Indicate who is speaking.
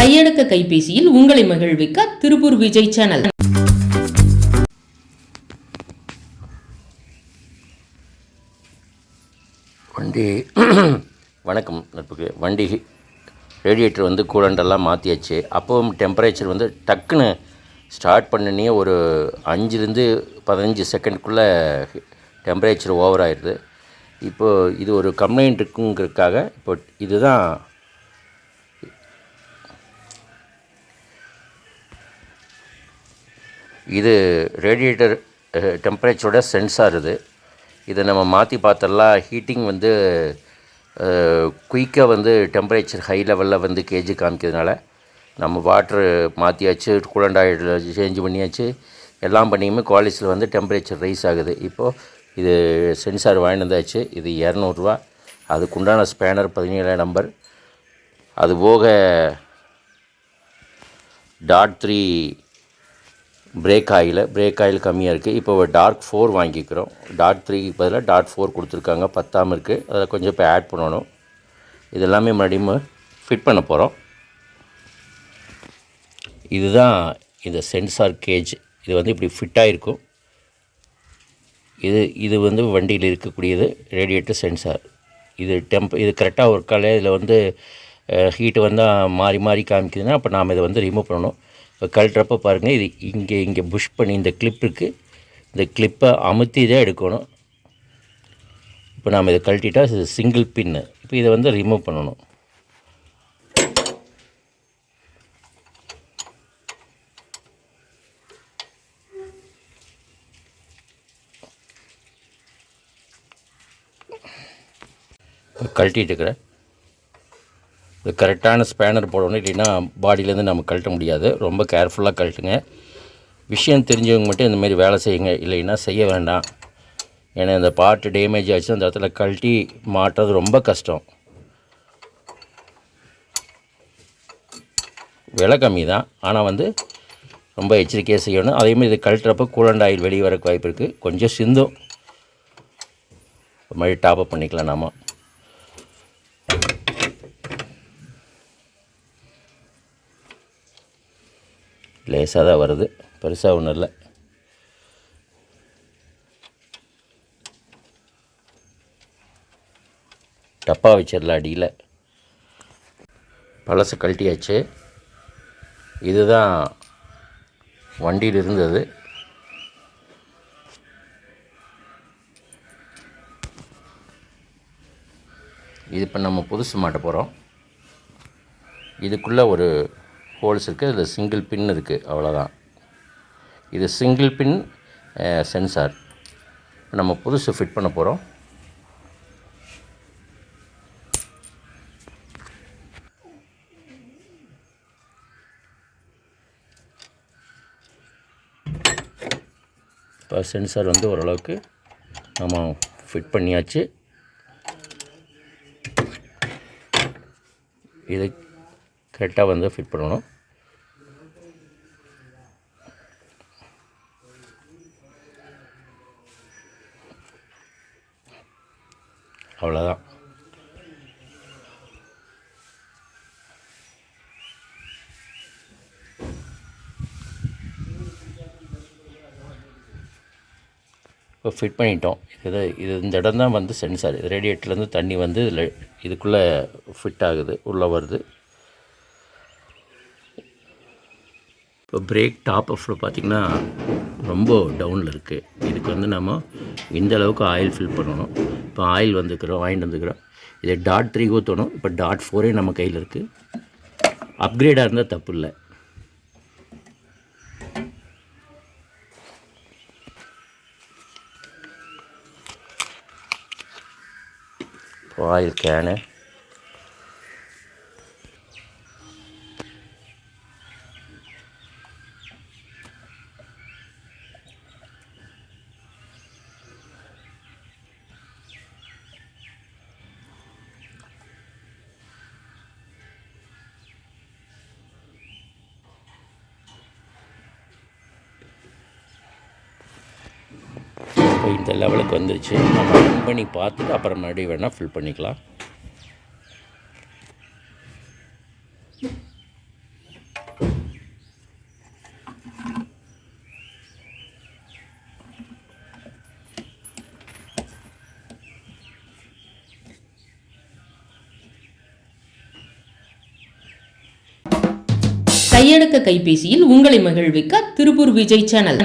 Speaker 1: கையடக்க கைபேசியில் உங்களை மகிழ்விக்க திருப்பூர் விஜய் சேனல்.
Speaker 2: வண்டி வணக்கம் நட்புக்கு. வண்டி ரேடியேட்டர் வந்து கூலண்டெல்லாம் மாற்றியாச்சு. அப்போவும் டெம்பரேச்சர் வந்து டக்குன்னு ஸ்டார்ட் பண்ணினே ஒரு 5-15 செகண்டுக்குள்ளே டெம்பரேச்சர் ஓவர் ஆயிடுது. இப்போது இது ஒரு கம்ப்ளைண்ட் இருக்குங்கிறதுக்காக இப்போ இதுதான் இது ரேடியேட்டர் டெம்பரேச்சரோட சென்சார். இதை நம்ம மாற்றி பார்த்தரலாம். ஹீட்டிங் வந்து குயிக்காக வந்து டெம்பரேச்சர் ஹை லெவலில் வந்து கேஜி காமிக்கிறதுனால நம்ம வாட்ரு மாற்றியாச்சு, கூலண்ட் ஆயில் சேஞ்ச் பண்ணியாச்சு, எல்லாம் பண்ணியுமே குவாலிஸில் வந்து டெம்பரேச்சர் ரைஸ் ஆகுது. இப்போது இது சென்சார் வாங்கிட்டு வந்தாச்சு. இது 200 ரூபா. அதுக்குண்டான ஸ்பேனர் 17 நம்பர். அதுபோக .3 பிரேக் ஆயில் கம்மியாக இருக்குது. இப்போ டார்க் 4 வாங்கிக்கிறோம். .3க்கு பதிலாக .4 கொடுத்துருக்காங்க. பத்தாமல் இருக்குது. அதில் கொஞ்சம் இப்போ ஆட் பண்ணணும். இதெல்லாமே மறுபடியும் ஃபிட் பண்ண போகிறோம். இதுதான் இந்த சென்சார் கேஜ். இது வந்து இப்படி ஃபிட்டாக இருக்கும். இது வந்து வண்டியில் இருக்கக்கூடியது ரேடியேட்டர் சென்சார். இது கரெக்டாக ஒர்க் ஆகல. இதில் வந்து ஹீட்டு வந்தால் மாறி காமிக்குதுன்னா அப்போ நாம் இதை வந்து ரிமூவ் பண்ணணும். இப்போ கழட்டுறப்போ பாருங்கள், இது இங்கே புஷ் பண்ணி இந்த கிளிப் இருக்குது, இந்த கிளிப்பை அமுத்தி தான் எடுக்கணும். இப்போ நாம் இதை கழட்டிட்டா இது சிங்கிள் பின்னு. இப்போ இதை வந்து ரிமூவ் பண்ணணும். கழட்டிட்டு இருக்கிறேன். இது கரெக்டான ஸ்பேனர் போடணும், இல்லைன்னா பாடியிலேருந்து நம்ம கழட்ட முடியாது. ரொம்ப கேர்ஃபுல்லாக கழட்டுங்க. விஷயம் தெரிஞ்சவங்க மட்டும் இந்தமாரி வேலை செய்யுங்க, இல்லைன்னா செய்ய வேண்டாம். ஏன்னா இந்த பார்ட்டு டேமேஜ் ஆச்சு, அந்த இடத்துல கழட்டி மாட்டுறது ரொம்ப கஷ்டம். விலை கம்மி தான், ஆனால் வந்து ரொம்ப எச்சரிக்கையாக செய்யணும். அதேமாதிரி இது கழட்டுறப்போ கூலண்ட் ஆயில் வெளியே வரக்கு வாய்ப்பு இருக்குது. கொஞ்சம் சிந்தும். மறுபடியும் டாப்அப் பண்ணிக்கலாம். நாம் லேசாக தான் வருது, பெருசாக ஒன்றும் இல்லை. டப்பா வச்சிடல அடியில். பழசு கழட்டியாச்சு. இதுதான் வண்டியில் இருந்தது. இது இப்போ நம்ம புதுசு மாட்ட போகிறோம். இதுக்குள்ளே ஒரு ஹோல்ஸ் இருக்குது, அதில் சிங்கிள் பின் இருக்குது, அவ்வளோதான். இது சிங்கிள் பின் சென்சார். நம்ம புதுசு ஃபிட் பண்ண போகிறோம். இப்போ சென்சார் வந்து ஓரளவுக்கு நம்ம ஃபிட் பண்ணியாச்சு. இது கரெக்டாக வந்து ஃபிட் பண்ணணும். அவ்வளோதான். இப்போ ஃபிட் பண்ணிட்டோம். இது இந்த இடம் தான் வந்து சென்சார். ரேடியேட்டர்லேருந்து தண்ணி வந்து இதுக்குள்ளே ஃபிட் ஆகுது, உள்ளே வருது. இப்போ பிரேக் டாப் ஆஃபில் பார்த்திங்கன்னா ரொம்ப டவுனில் இருக்குது. இதுக்கு வந்து நம்ம இந்த அளவுக்கு ஆயில் ஃபில் பண்ணணும். இப்போ ஆயில் வாங்கிட்டு வந்துக்கிறோம். இதை .3 ஊற்றணும். இப்போ .4 நம்ம கையில் இருக்குது. அப்கிரேடாக இருந்தால் தப்பு இல்லை. இப்போ ஆயில் கேனு, இப்போ இந்த லெவலுக்கு வந்துருச்சு. நம்ம ரன் பண்ணி பார்த்துட்டு அப்புறம் மறுபடியும் வேணால் ஃபில் பண்ணிக்கலாம்.
Speaker 1: கையடக்க கைபேசியில் உங்களை மகிழ்விக்க திருப்பூர் விஜய் சேனல்.